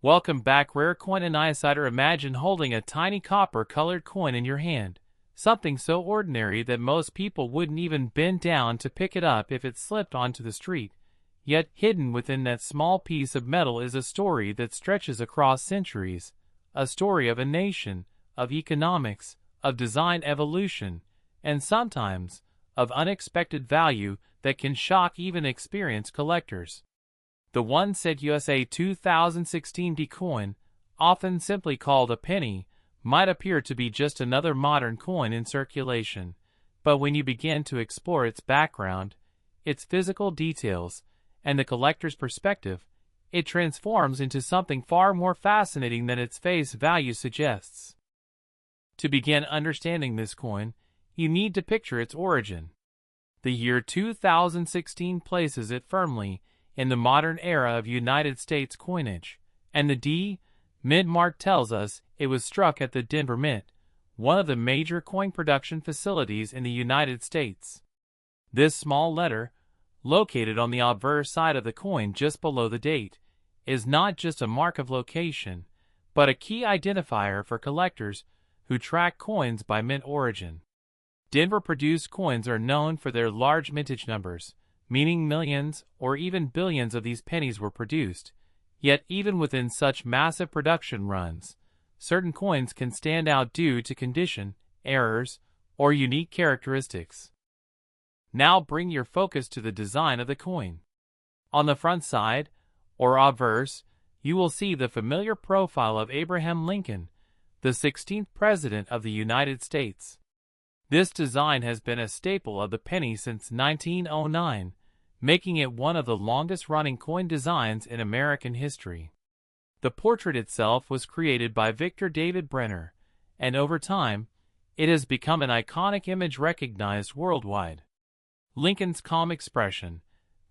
Welcome back, Rare Coin and Insider. Imagine holding a tiny copper-colored coin in your hand. Something so ordinary that most people wouldn't even bend down to pick it up if it slipped onto the street. Yet, hidden within that small piece of metal is a story that stretches across centuries. A story of a nation, of economics, of design evolution, and sometimes, of unexpected value that can shock even experienced collectors. The 1 cent USA 2016 D coin, often simply called a penny, might appear to be just another modern coin in circulation, but when you begin to explore its background, its physical details, and the collector's perspective, it transforms into something far more fascinating than its face value suggests. To begin understanding this coin, you need to picture its origin. The year 2016 places it firmly in the modern era of United States coinage, and the D Mint mark tells us it was struck at the Denver Mint, one of the major coin production facilities in the United States. This small letter, located on the obverse side of the coin just below the date, is not just a mark of location, but a key identifier for collectors who track coins by mint origin. Denver-produced coins are known for their large mintage numbers, meaning millions or even billions of these pennies were produced. Yet even within such massive production runs, certain coins can stand out due to condition, errors, or unique characteristics. Now bring your focus to the design of the coin. On the front side, or obverse, you will see the familiar profile of Abraham Lincoln, the 16th President of the United States. This design has been a staple of the penny since 1909, making it one of the longest-running coin designs in American history. The portrait itself was created by Victor David Brenner, and over time, it has become an iconic image recognized worldwide. Lincoln's calm expression,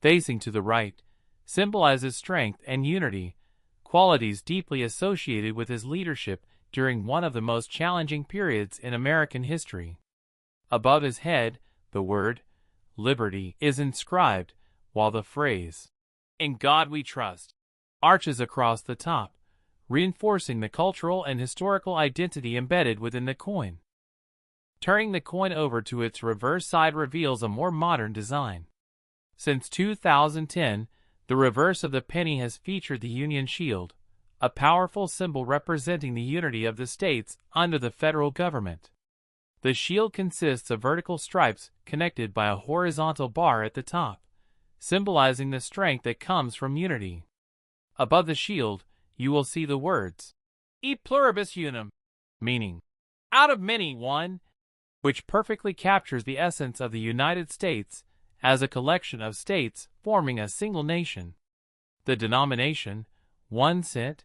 facing to the right, symbolizes strength and unity, qualities deeply associated with his leadership during one of the most challenging periods in American history. Above his head, the word liberty is inscribed, while the phrase, "In God We Trust," arches across the top, reinforcing the cultural and historical identity embedded within the coin. Turning the coin over to its reverse side reveals a more modern design. Since 2010, the reverse of the penny has featured the Union Shield, a powerful symbol representing the unity of the states under the federal government. The shield consists of vertical stripes connected by a horizontal bar at the top, symbolizing the strength that comes from unity. Above the shield, you will see the words, "E pluribus unum," meaning, "out of many, one," which perfectly captures the essence of the United States as a collection of states forming a single nation. The denomination, 1 cent,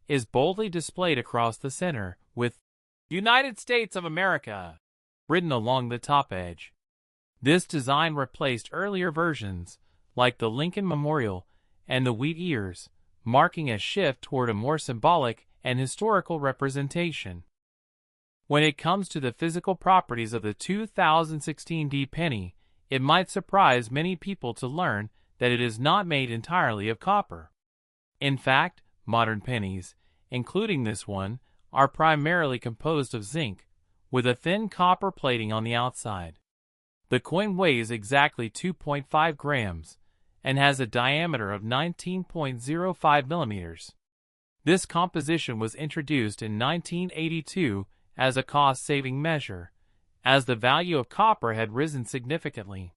is boldly displayed across the center, with "United States of America" written along the top edge. This design replaced earlier versions, like the Lincoln Memorial and the wheat ears, marking a shift toward a more symbolic and historical representation. When it comes to the physical properties of the 2016 D penny, it might surprise many people to learn that it is not made entirely of copper. In fact, modern pennies, including this one, are primarily composed of zinc, with a thin copper plating on the outside. The coin weighs exactly 2.5 grams and has a diameter of 19.05 millimeters. This composition was introduced in 1982 as a cost-saving measure, as the value of copper had risen significantly.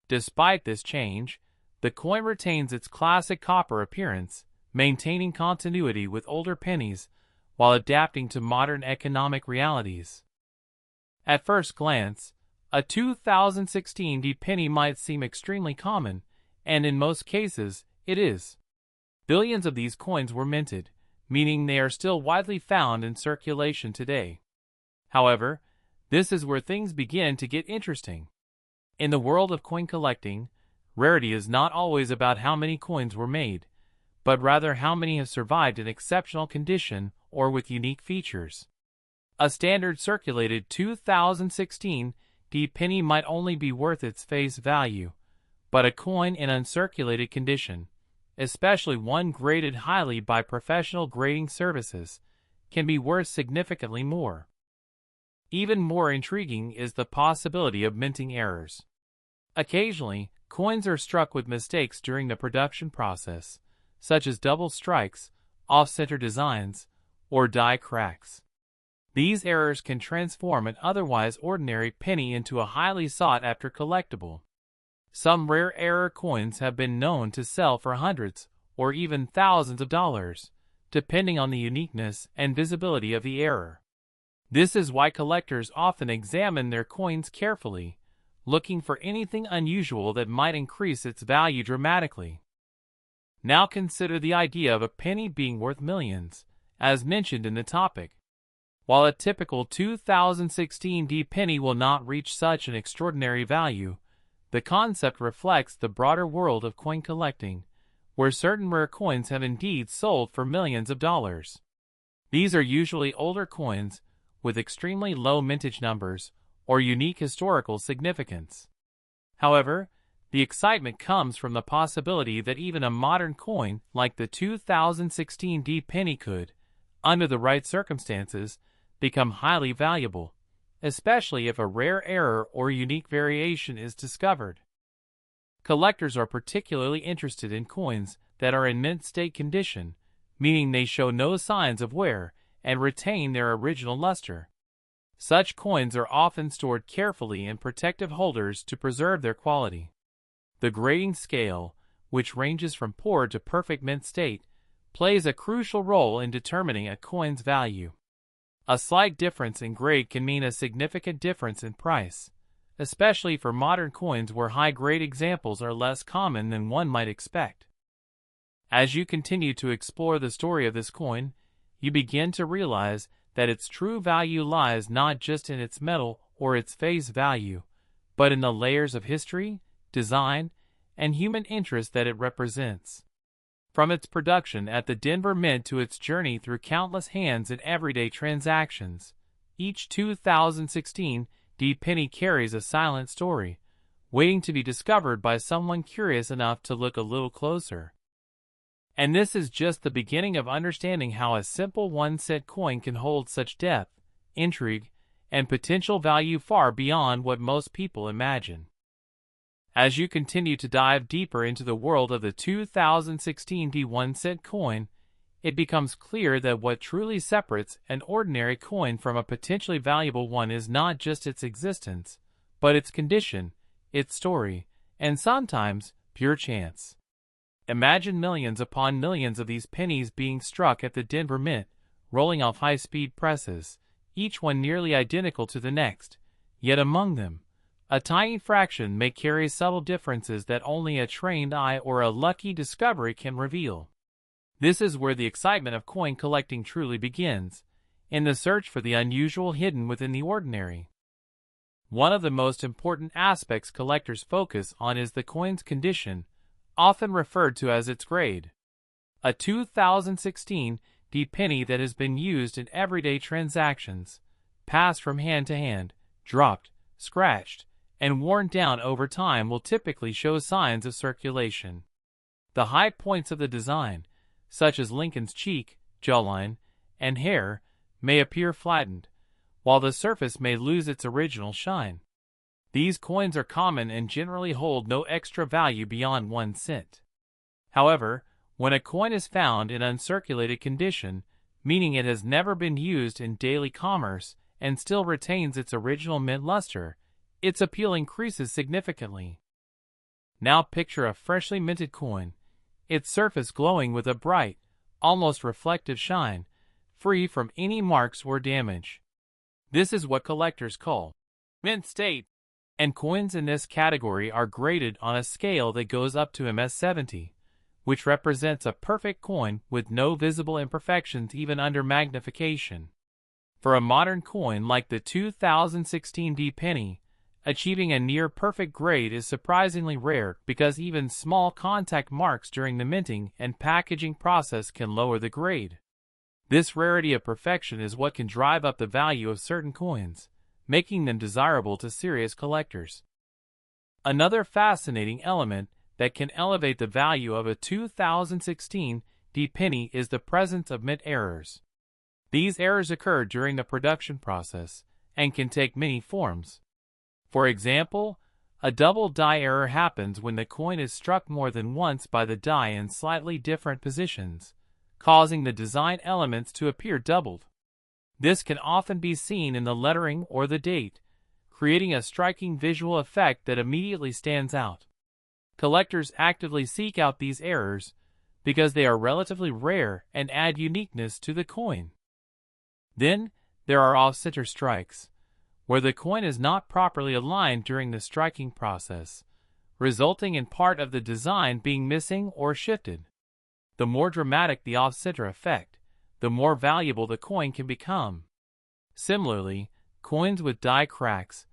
Despite this change, the coin retains its classic copper appearance, maintaining continuity with older pennies while adapting to modern economic realities. At first glance, a 2016 D penny might seem extremely common, and in most cases, it is. Billions of these coins were minted, meaning they are still widely found in circulation today. However, this is where things begin to get interesting. In the world of coin collecting, rarity is not always about how many coins were made, but rather how many have survived in exceptional condition or with unique features. A standard circulated 2016 D penny might only be worth its face value, but a coin in uncirculated condition, especially one graded highly by professional grading services, can be worth significantly more. Even more intriguing is the possibility of minting errors. Occasionally, coins are struck with mistakes during the production process, such as double strikes, off-center designs, or die cracks. These errors can transform an otherwise ordinary penny into a highly sought-after collectible. Some rare error coins have been known to sell for hundreds or even thousands of dollars, depending on the uniqueness and visibility of the error. This is why collectors often examine their coins carefully, looking for anything unusual that might increase its value dramatically. Now consider the idea of a penny being worth millions, as mentioned in the topic. While a typical 2016 D penny will not reach such an extraordinary value, the concept reflects the broader world of coin collecting, where certain rare coins have indeed sold for millions of dollars. These are usually older coins with extremely low mintage numbers or unique historical significance. However, the excitement comes from the possibility that even a modern coin like the 2016 D penny could, under the right circumstances, become highly valuable, especially if a rare error or unique variation is discovered. Collectors are particularly interested in coins that are in mint state condition, meaning they show no signs of wear and retain their original luster. Such coins are often stored carefully in protective holders to preserve their quality. The grading scale, which ranges from poor to perfect mint state, plays a crucial role in determining a coin's value. A slight difference in grade can mean a significant difference in price, especially for modern coins where high-grade examples are less common than one might expect. As you continue to explore the story of this coin, you begin to realize that its true value lies not just in its metal or its face value, but in the layers of history, design, and human interest that it represents. From its production at the Denver Mint to its journey through countless hands in everyday transactions, each 2016 D penny carries a silent story, waiting to be discovered by someone curious enough to look a little closer. And this is just the beginning of understanding how a simple 1-cent coin can hold such depth, intrigue, and potential value far beyond what most people imagine. As you continue to dive deeper into the world of the 2016 D 1-cent coin, it becomes clear that what truly separates an ordinary coin from a potentially valuable one is not just its existence, but its condition, its story, and sometimes pure chance. Imagine millions upon millions of these pennies being struck at the Denver Mint, rolling off high-speed presses, each one nearly identical to the next, yet among them, a tiny fraction may carry subtle differences that only a trained eye or a lucky discovery can reveal. This is where the excitement of coin collecting truly begins, in the search for the unusual hidden within the ordinary. One of the most important aspects collectors focus on is the coin's condition, often referred to as its grade. A 2016 D penny that has been used in everyday transactions, passed from hand to hand, dropped, scratched, and worn down over time will typically show signs of circulation. The high points of the design, such as Lincoln's cheek, jawline, and hair, may appear flattened, while the surface may lose its original shine. These coins are common and generally hold no extra value beyond 1 cent. However, when a coin is found in uncirculated condition, meaning it has never been used in daily commerce and still retains its original mint luster, its appeal increases significantly. Now picture a freshly minted coin, its surface glowing with a bright, almost reflective shine, free from any marks or damage. This is what collectors call mint state, and coins in this category are graded on a scale that goes up to MS-70, which represents a perfect coin with no visible imperfections even under magnification. For a modern coin like the 2016 D penny, achieving a near-perfect grade is surprisingly rare because even small contact marks during the minting and packaging process can lower the grade. This rarity of perfection is what can drive up the value of certain coins, making them desirable to serious collectors. Another fascinating element that can elevate the value of a 2016 D penny is the presence of mint errors. These errors occur during the production process and can take many forms. For example, a double die error happens when the coin is struck more than once by the die in slightly different positions, causing the design elements to appear doubled. This can often be seen in the lettering or the date, creating a striking visual effect that immediately stands out. Collectors actively seek out these errors because they are relatively rare and add uniqueness to the coin. Then, there are off-center strikes, where the coin is not properly aligned during the striking process, resulting in part of the design being missing or shifted. The more dramatic the off-center effect, the more valuable the coin can become. Similarly, coins with die cracks,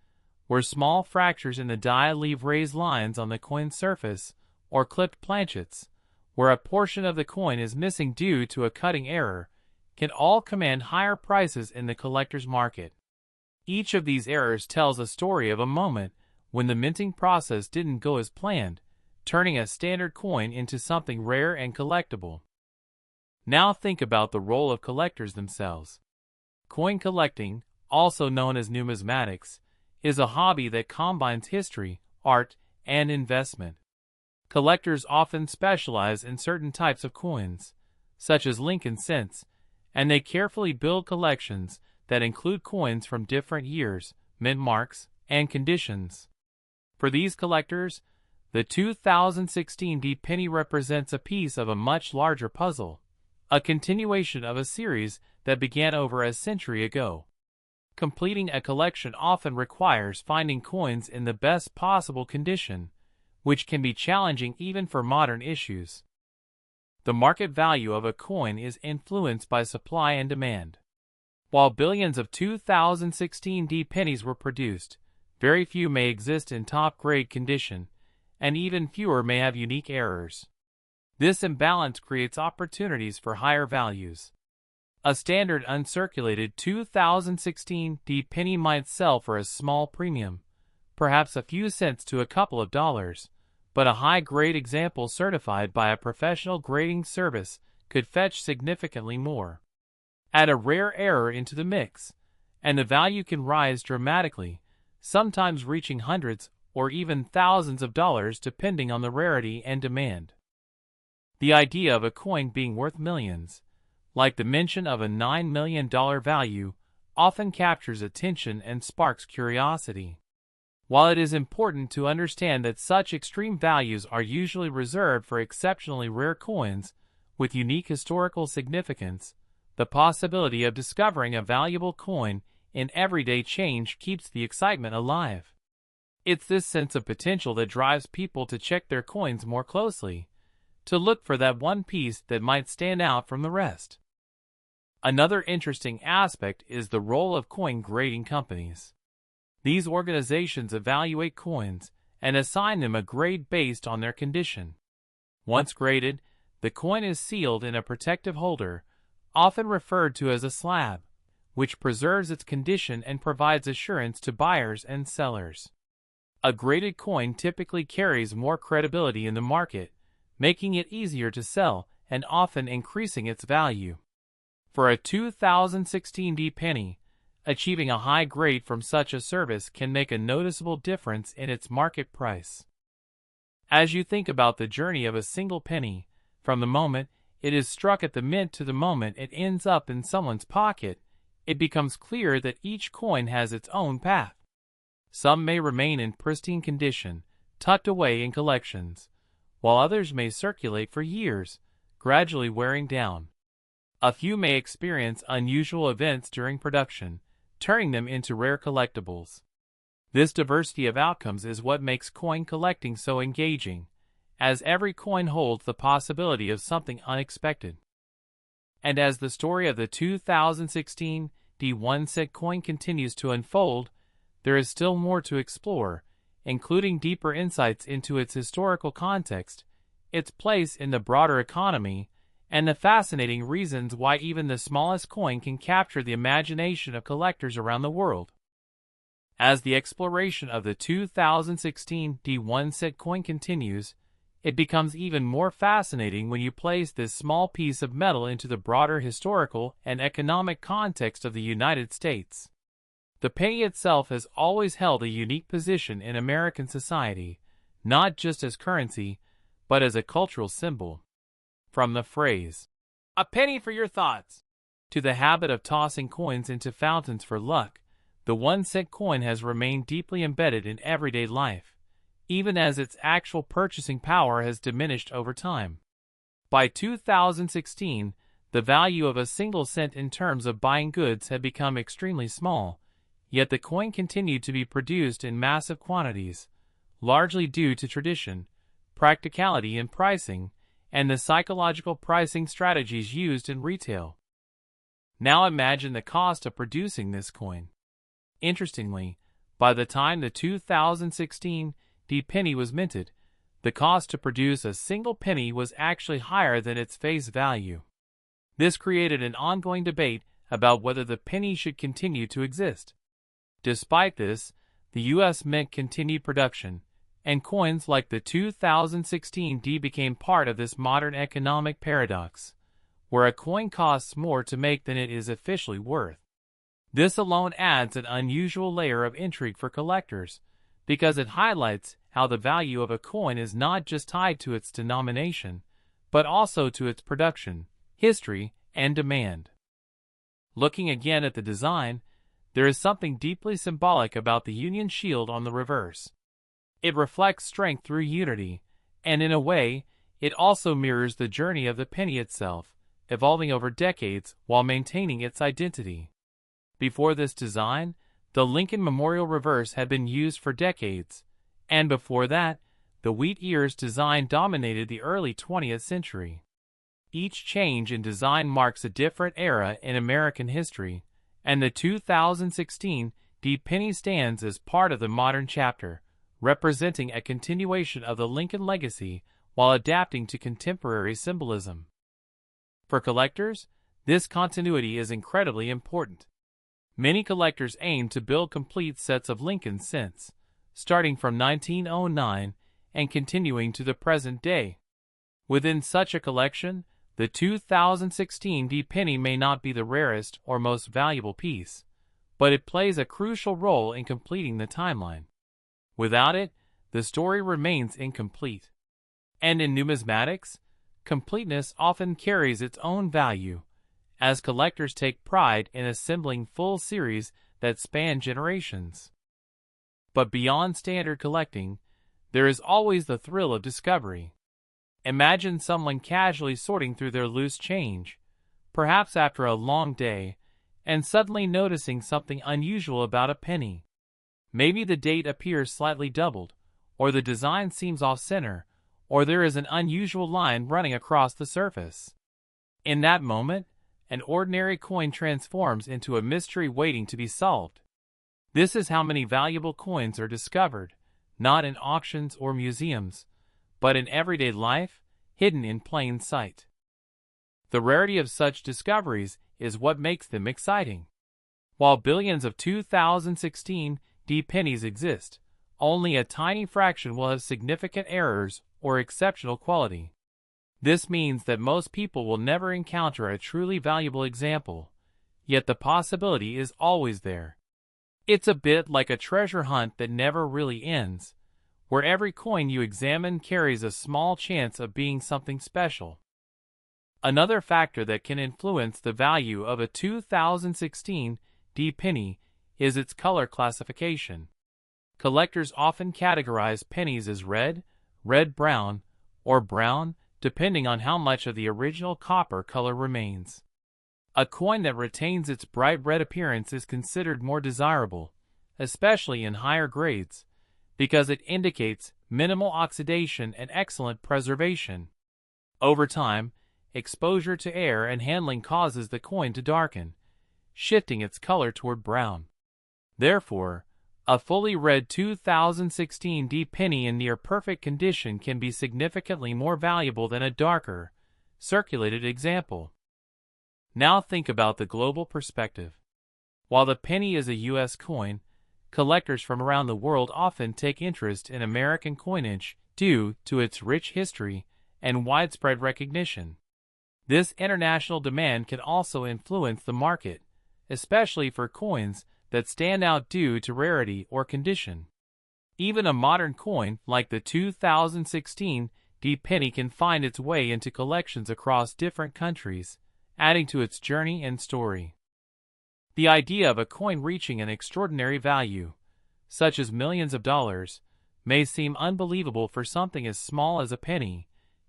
where small fractures in the die leave raised lines on the coin's surface, or clipped planchets, where a portion of the coin is missing due to a cutting error, can all command higher prices in the collector's market. Each of these errors tells a story of a moment when the minting process didn't go as planned, turning a standard coin into something rare and collectible. Now think about the role of collectors themselves. Coin collecting, also known as numismatics, is a hobby that combines history, art, and investment. Collectors often specialize in certain types of coins, such as Lincoln cents, and they carefully build collections that include coins from different years, mint marks, and conditions. For these collectors, the 2016 D penny represents a piece of a much larger puzzle, a continuation of a series that began over a century ago. Completing a collection often requires finding coins in the best possible condition, which can be challenging even for modern issues. The market value of a coin is influenced by supply and demand. While billions of 2016 D pennies were produced, very few may exist in top-grade condition, and even fewer may have unique errors. This imbalance creates opportunities for higher values. A standard uncirculated 2016 D penny might sell for a small premium, perhaps a few cents to a couple of dollars, but a high-grade example certified by a professional grading service could fetch significantly more. Add a rare error into the mix, and the value can rise dramatically, sometimes reaching hundreds or even thousands of dollars depending on the rarity and demand. The idea of a coin being worth millions, like the mention of a $9 million value, often captures attention and sparks curiosity. While it is important to understand that such extreme values are usually reserved for exceptionally rare coins with unique historical significance, the possibility of discovering a valuable coin in everyday change keeps the excitement alive. It's this sense of potential that drives people to check their coins more closely, to look for that one piece that might stand out from the rest. Another interesting aspect is the role of coin grading companies. These organizations evaluate coins and assign them a grade based on their condition. Once graded, the coin is sealed in a protective holder, often referred to as a slab, which preserves its condition and provides assurance to buyers and sellers. A graded coin typically carries more credibility in the market, making it easier to sell and often increasing its value. For a 2016 D penny, achieving a high grade from such a service can make a noticeable difference in its market price. As you think about the journey of a single penny, from the moment it is struck at the mint to the moment it ends up in someone's pocket, it becomes clear that each coin has its own path. Some may remain in pristine condition, tucked away in collections, while others may circulate for years, gradually wearing down. A few may experience unusual events during production, turning them into rare collectibles. This diversity of outcomes is what makes coin collecting so engaging, as every coin holds the possibility of something unexpected. And as the story of the 2016 D1 cent coin continues to unfold, there is still more to explore, including deeper insights into its historical context, its place in the broader economy, and the fascinating reasons why even the smallest coin can capture the imagination of collectors around the world. As the exploration of the 2016 D1 cent coin continues, It becomes even more fascinating when you place this small piece of metal into the broader historical and economic context of the United States. The penny itself has always held a unique position in American society, not just as currency, but as a cultural symbol. From the phrase, "A penny for your thoughts," to the habit of tossing coins into fountains for luck, the 1-cent coin has remained deeply embedded in everyday life, even as its actual purchasing power has diminished over time. By 2016, the value of a single cent in terms of buying goods had become extremely small, yet the coin continued to be produced in massive quantities, largely due to tradition, practicality in pricing, and the psychological pricing strategies used in retail. Now imagine the cost of producing this coin. Interestingly, by the time the 2016 penny was minted, the cost to produce a single penny was actually higher than its face value. This created an ongoing debate about whether the penny should continue to exist. Despite this, the U.S. Mint continued production, and coins like the 2016 became part of this modern economic paradox, where a coin costs more to make than it is officially worth. This alone adds an unusual layer of intrigue for collectors, because it highlights how the value of a coin is not just tied to its denomination, but also to its production, history, and demand. Looking again at the design, there is something deeply symbolic about the Union shield on the reverse. It reflects strength through unity, and in a way, it also mirrors the journey of the penny itself, evolving over decades while maintaining its identity. Before this design, the Lincoln Memorial reverse had been used for decades, and before that, the wheat ears design dominated the early 20th century. Each change in design marks a different era in American history, and the 2016 penny stands as part of the modern chapter, representing a continuation of the Lincoln legacy while adapting to contemporary symbolism. For collectors, this continuity is incredibly important. Many collectors aim to build complete sets of Lincoln cents, starting from 1909 and continuing to the present day. Within such a collection, the 2016 penny may not be the rarest or most valuable piece, but it plays a crucial role in completing the timeline. Without it, the story remains incomplete. And in numismatics, completeness often carries its own value, as collectors take pride in assembling full series that span generations. But beyond standard collecting, there is always the thrill of discovery. Imagine someone casually sorting through their loose change, perhaps after a long day, and suddenly noticing something unusual about a penny. Maybe the date appears slightly doubled, or the design seems off-center, or there is an unusual line running across the surface. In that moment, an ordinary coin transforms into a mystery waiting to be solved. This is how many valuable coins are discovered, not in auctions or museums, but in everyday life, hidden in plain sight. The rarity of such discoveries is what makes them exciting. While billions of 2016 pennies exist, only a tiny fraction will have significant errors or exceptional quality. This means that most people will never encounter a truly valuable example, yet the possibility is always there. It's a bit like a treasure hunt that never really ends, where every coin you examine carries a small chance of being something special. Another factor that can influence the value of a 2016 penny is its color classification. Collectors often categorize pennies as red, red-brown, or brown, depending on how much of the original copper color remains. A coin that retains its bright red appearance is considered more desirable, especially in higher grades, because it indicates minimal oxidation and excellent preservation. Over time, exposure to air and handling causes the coin to darken, shifting its color toward brown. Therefore, a fully red 2016 penny in near-perfect condition can be significantly more valuable than a darker, circulated example. Now think about the global perspective. While the penny is a U.S. coin, collectors from around the world often take interest in American coinage due to its rich history and widespread recognition. This international demand can also influence the market, especially for coins that stand out due to rarity or condition. Even a modern coin like the 2016 D-penny can find its way into collections across different countries, adding to its journey and story. The idea of a coin reaching an extraordinary value, such as millions of dollars, may seem unbelievable for something as small as a penny,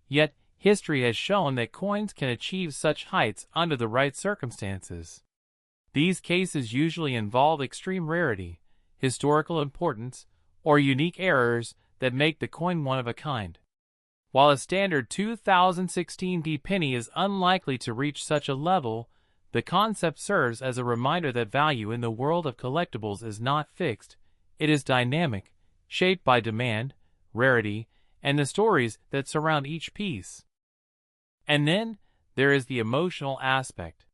yet history has shown that coins can achieve such heights under the right circumstances. These cases usually involve extreme rarity, historical importance, or unique errors that make the coin one of a kind. While a standard 2016 D-penny is unlikely to reach such a level, the concept serves as a reminder that value in the world of collectibles is not fixed, it is dynamic, shaped by demand, rarity, and the stories that surround each piece. And then, there is the emotional aspect.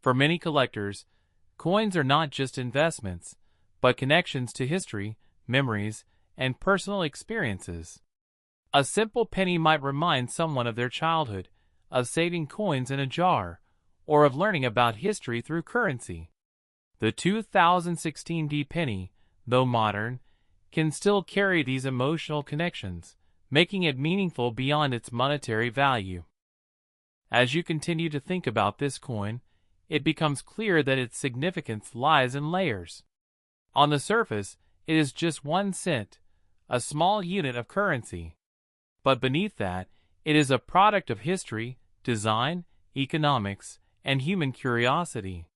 For many collectors, coins are not just investments, but connections to history, memories, and personal experiences. A simple penny might remind someone of their childhood, of saving coins in a jar, or of learning about history through currency. The 2016 D-penny, though modern, can still carry these emotional connections, making it meaningful beyond its monetary value. As you continue to think about this coin, it becomes clear that its significance lies in layers. On the surface, it is just 1 cent, a small unit of currency. But beneath that, it is a product of history, design, economics, and human curiosity.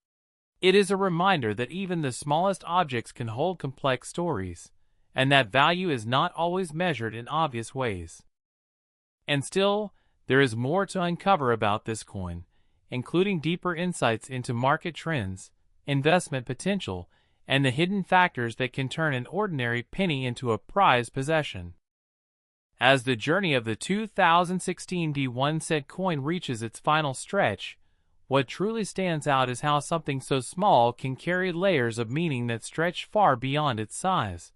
It is a reminder that even the smallest objects can hold complex stories, and that value is not always measured in obvious ways. And still, there is more to uncover about this coin, including deeper insights into market trends, investment potential, and the hidden factors that can turn an ordinary penny into a prized possession. As the journey of the 2016 D1 cent coin reaches its final stretch, what truly stands out is how something so small can carry layers of meaning that stretch far beyond its size,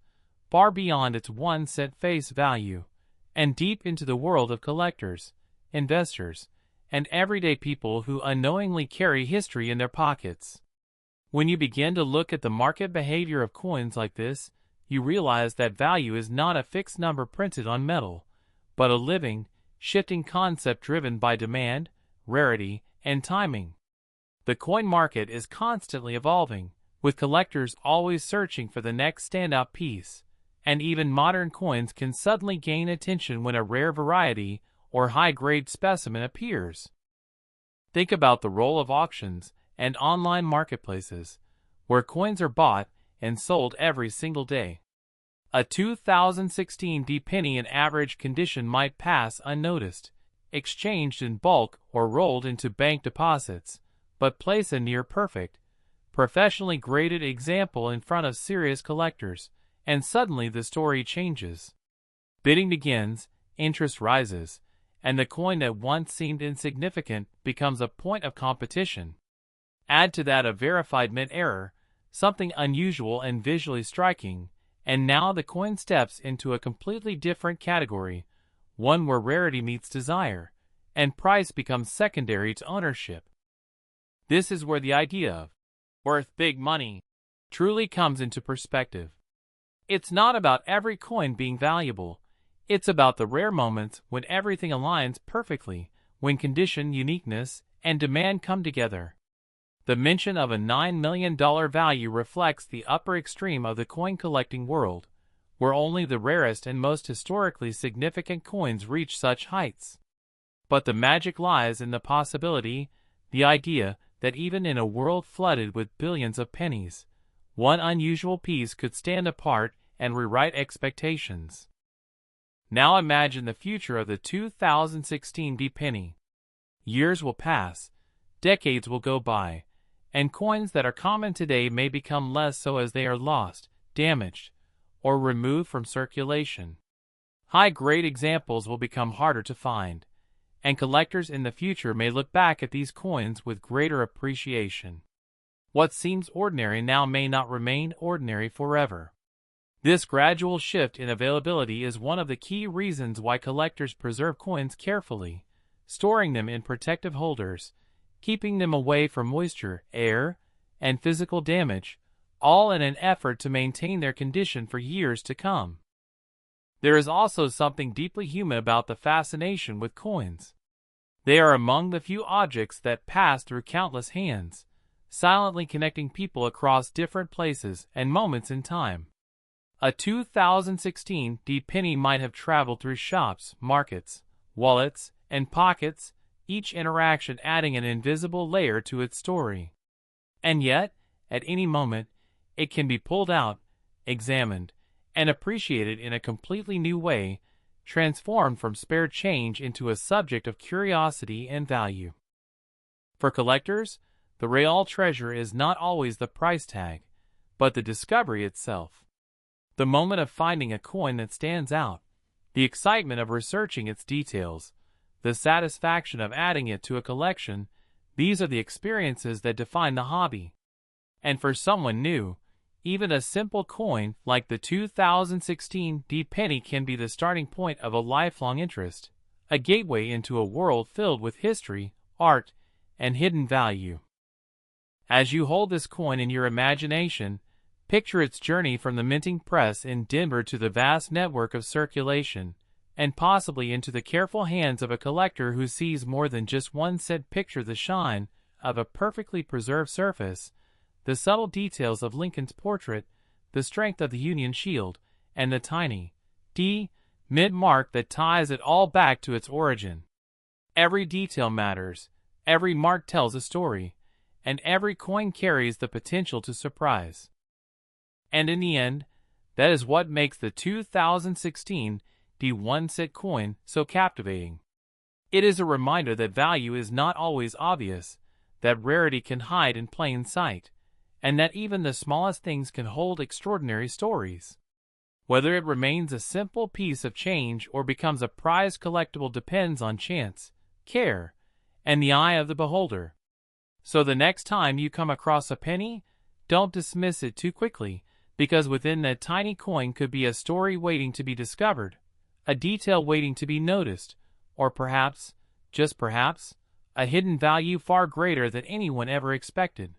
far beyond its 1 cent face value, and deep into the world of collectors, investors, and everyday people who unknowingly carry history in their pockets. When you begin to look at the market behavior of coins like this, you realize that value is not a fixed number printed on metal, but a living, shifting concept driven by demand, rarity, and timing. The coin market is constantly evolving, with collectors always searching for the next standout piece, and even modern coins can suddenly gain attention when a rare variety or high-grade specimen appears. Think about the role of auctions and online marketplaces, where coins are bought and sold every single day. A 2016 D-penny in average condition might pass unnoticed, exchanged in bulk or rolled into bank deposits, but place a near-perfect, professionally graded example in front of serious collectors, and suddenly the story changes. Bidding begins, interest rises, and the coin that once seemed insignificant becomes a point of competition. Add to that a verified mint error, something unusual and visually striking, and now the coin steps into a completely different category, one where rarity meets desire, and price becomes secondary to ownership. This is where the idea of worth big money truly comes into perspective. It's not about every coin being valuable. It's about the rare moments when everything aligns perfectly, when condition, uniqueness, and demand come together. The mention of a $9 million value reflects the upper extreme of the coin collecting world, where only the rarest and most historically significant coins reach such heights. But the magic lies in the possibility, the idea that even in a world flooded with billions of pennies, one unusual piece could stand apart and rewrite expectations. Now imagine the future of the 2016 D-penny. Years will pass, decades will go by, and coins that are common today may become less so as they are lost, damaged, or removed from circulation. High-grade examples will become harder to find, and collectors in the future may look back at these coins with greater appreciation. What seems ordinary now may not remain ordinary forever. This gradual shift in availability is one of the key reasons why collectors preserve coins carefully, storing them in protective holders, keeping them away from moisture, air, and physical damage, all in an effort to maintain their condition for years to come. There is also something deeply human about the fascination with coins. They are among the few objects that pass through countless hands, silently connecting people across different places and moments in time. A 2016 penny might have traveled through shops, markets, wallets, and pockets, each interaction adding an invisible layer to its story. And yet, at any moment, it can be pulled out, examined, and appreciated in a completely new way, transformed from spare change into a subject of curiosity and value. For collectors, the real treasure is not always the price tag, but the discovery itself. The moment of finding a coin that stands out, the excitement of researching its details, the satisfaction of adding it to a collection, these are the experiences that define the hobby. And for someone new, even a simple coin like the 2016 penny can be the starting point of a lifelong interest, a gateway into a world filled with history, art, and hidden value. As you hold this coin in your imagination, picture its journey from the minting press in Denver to the vast network of circulation, and possibly into the careful hands of a collector who sees more than just one set. Picture the shine of a perfectly preserved surface, the subtle details of Lincoln's portrait, the strength of the Union shield, and the tiny mint mark that ties it all back to its origin. Every detail matters, every mark tells a story, and every coin carries the potential to surprise. And in the end, that is what makes the 2016 1-cent coin so captivating. It is a reminder that value is not always obvious, that rarity can hide in plain sight, and that even the smallest things can hold extraordinary stories. Whether it remains a simple piece of change or becomes a prized collectible depends on chance, care, and the eye of the beholder. So the next time you come across a penny, don't dismiss it too quickly, because within that tiny coin could be a story waiting to be discovered, a detail waiting to be noticed, or perhaps, just perhaps, a hidden value far greater than anyone ever expected.